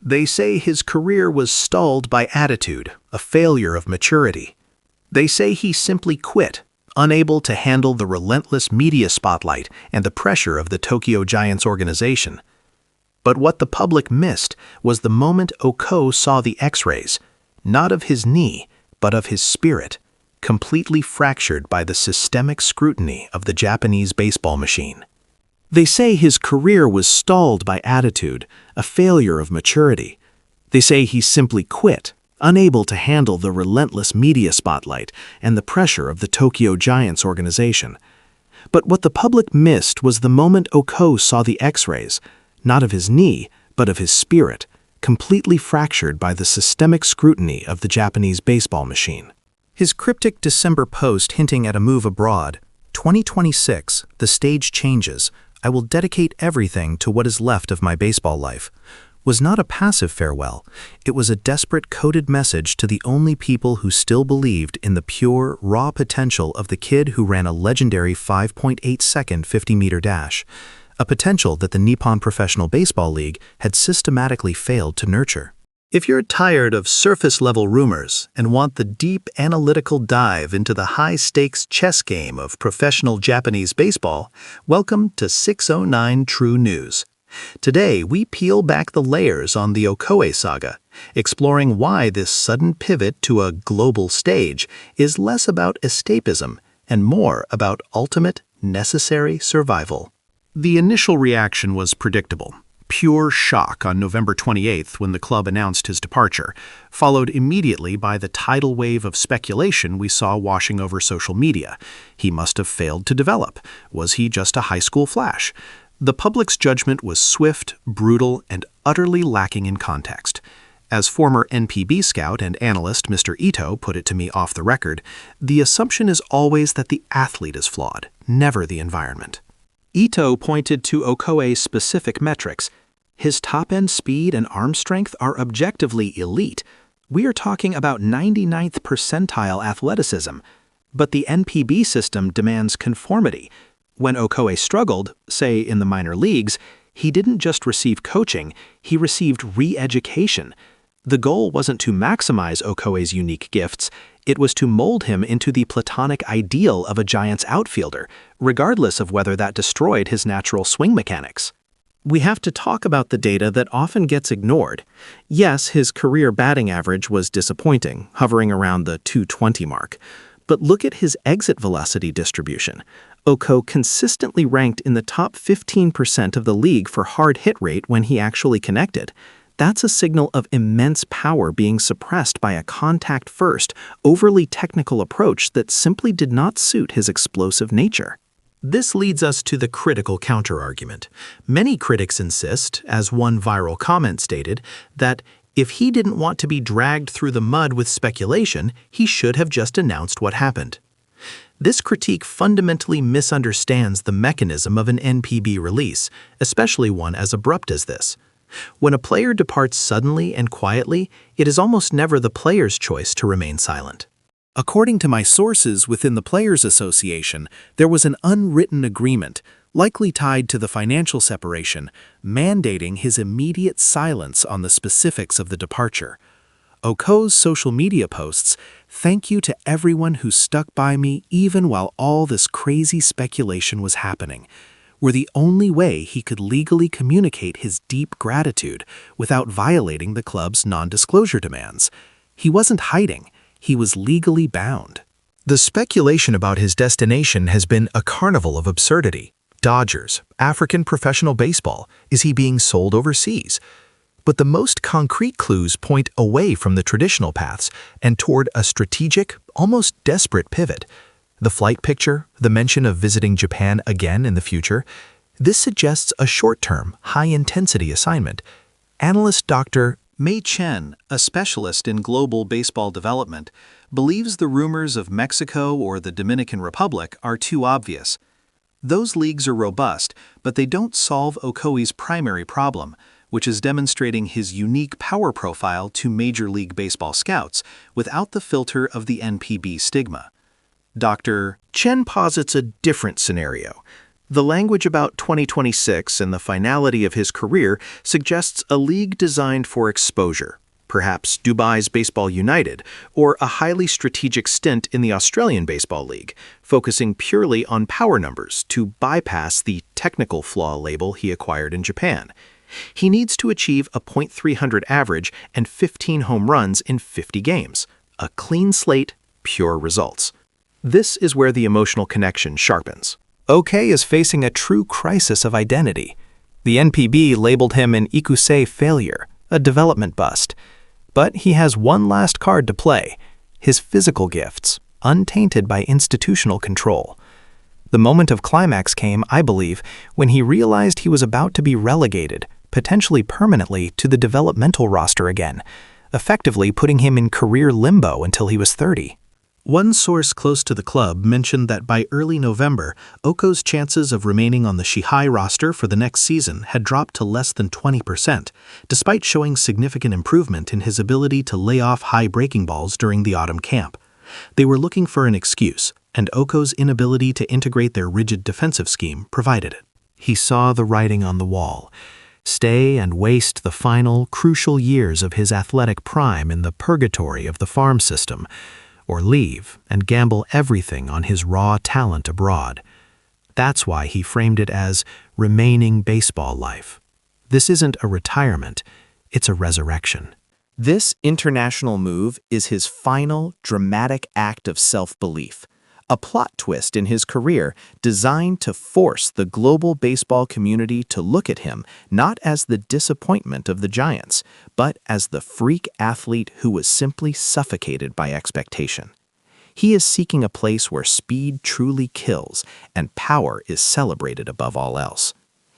They say his career was stalled by attitude, a failure of maturity. They say he simply quit, unable to handle the relentless media spotlight and the pressure of the Tokyo Giants organization. But what the public missed was the moment Okoe saw the X-rays, not of his knee, but of his spirit, completely fractured by the systemic scrutiny of the Japanese baseball machine. They say his career was stalled by attitude, a failure of maturity. They say he simply quit, unable to handle the relentless media spotlight and the pressure of the Tokyo Giants organization. But what the public missed was the moment Okoe saw the X-rays, not of his knee, but of his spirit, completely fractured by the systemic scrutiny of the Japanese baseball machine. His cryptic December post hinting at a move abroad, 2026, the stage changes, I will dedicate everything to what is left of my baseball life, was not a passive farewell. It was a desperate coded message to the only people who still believed in the pure, raw potential of the kid who ran a legendary 5.8-second 50-meter dash, a potential that the Nippon Professional Baseball League had systematically failed to nurture. If you're tired of surface-level rumors and want the deep analytical dive into the high-stakes chess game of professional Japanese baseball, welcome to 609 True News. Today, we peel back the layers on the Okoe saga, exploring why this sudden pivot to a global stage is less about escapism and more about ultimate, necessary survival. The initial reaction was predictable. Pure shock on November 28th when the club announced his departure, followed immediately by the tidal wave of speculation we saw washing over social media. He must have failed to develop. Was he just a high school flash? The public's judgment was swift, brutal, and utterly lacking in context. As former NPB scout and analyst Mr. Ito put it to me off the record, the assumption is always that the athlete is flawed, never the environment. Ito pointed to Okoe's specific metrics. His top-end speed and arm strength are objectively elite. We are talking about 99th percentile athleticism. But the NPB system demands conformity. When Okoe struggled, say in the minor leagues, he didn't just receive coaching, he received re-education. The goal wasn't to maximize Okoe's unique gifts, it was to mold him into the platonic ideal of a Giants outfielder, regardless of whether that destroyed his natural swing mechanics. We have to talk about the data that often gets ignored. Yes, his career batting average was disappointing, hovering around the .220 mark. But look at his exit velocity distribution. Okoe consistently ranked in the top 15% of the league for hard hit rate when he actually connected. That's a signal of immense power being suppressed by a contact-first, overly technical approach that simply did not suit his explosive nature. This leads us to the critical counterargument. Many critics insist, as one viral comment stated, that if he didn't want to be dragged through the mud with speculation, he should have just announced what happened. This critique fundamentally misunderstands the mechanism of an NPB release, especially one as abrupt as this. When a player departs suddenly and quietly, it is almost never the player's choice to remain silent. According to my sources within the Players Association, there was an unwritten agreement, likely tied to the financial separation, mandating his immediate silence on the specifics of the departure. Okoe's social media posts, "Thank you to everyone who stuck by me even while all this crazy speculation was happening," were the only way he could legally communicate his deep gratitude without violating the club's non-disclosure demands. He wasn't hiding, he was legally bound. The speculation about his destination has been a carnival of absurdity. Dodgers, African professional baseball, is he being sold overseas? But the most concrete clues point away from the traditional paths and toward a strategic, almost desperate pivot. The flight picture, the mention of visiting Japan again in the future, this suggests a short-term, high-intensity assignment. Analyst Dr. Mei Chen, a specialist in global baseball development, believes the rumors of Mexico or the Dominican Republic are too obvious. Those leagues are robust, but they don't solve Okoe's primary problem, which is demonstrating his unique power profile to Major League Baseball scouts without the filter of the NPB stigma. Dr. Chen posits a different scenario. The language about 2026 and the finality of his career suggests a league designed for exposure, perhaps Dubai's Baseball United, or a highly strategic stint in the Australian Baseball League, focusing purely on power numbers to bypass the technical flaw label he acquired in Japan. He needs to achieve a .300 average and 15 home runs in 50 games. A clean slate, pure results. This is where the emotional connection sharpens. Okoe is facing a true crisis of identity. The NPB labeled him an Ikusei failure, a development bust. But he has one last card to play, his physical gifts, untainted by institutional control. The moment of climax came, I believe, when he realized he was about to be relegated, potentially permanently, to the developmental roster again, effectively putting him in career limbo until he was 30. One source close to the club mentioned that by early November, Okoe's chances of remaining on the Shihai roster for the next season had dropped to less than 20%, despite showing significant improvement in his ability to lay off high breaking balls during the autumn camp. They were looking for an excuse, and Okoe's inability to integrate their rigid defensive scheme provided it. He saw the writing on the wall. Stay and waste the final, crucial years of his athletic prime in the purgatory of the farm system, or leave and gamble everything on his raw talent abroad. That's why he framed it as remaining baseball life. This isn't a retirement, it's a resurrection. This international move is his final dramatic act of self-belief, a plot twist in his career designed to force the global baseball community to look at him not as the disappointment of the Giants, but as the freak athlete who was simply suffocated by expectation. He is seeking a place where speed truly kills and power is celebrated above all else.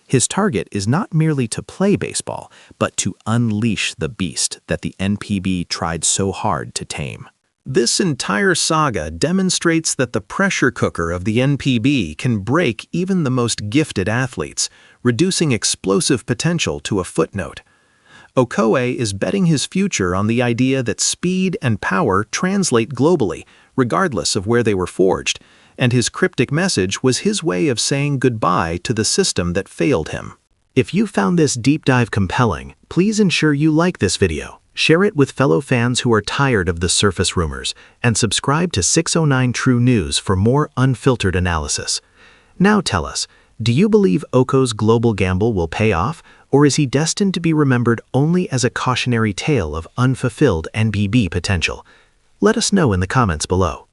His target is not merely to play baseball, but to unleash the beast that the NPB tried so hard to tame. This entire saga demonstrates that the pressure cooker of the NPB can break even the most gifted athletes, reducing explosive potential to a footnote. Okoe is betting his future on the idea that speed and power translate globally, regardless of where they were forged, and his cryptic message was his way of saying goodbye to the system that failed him. If you found this deep dive compelling, please ensure you like this video. Share it with fellow fans who are tired of the surface rumors, and subscribe to 609 True News for more unfiltered analysis. Now tell us, do you believe Okoe's global gamble will pay off, or is he destined to be remembered only as a cautionary tale of unfulfilled NPB potential? Let us know in the comments below.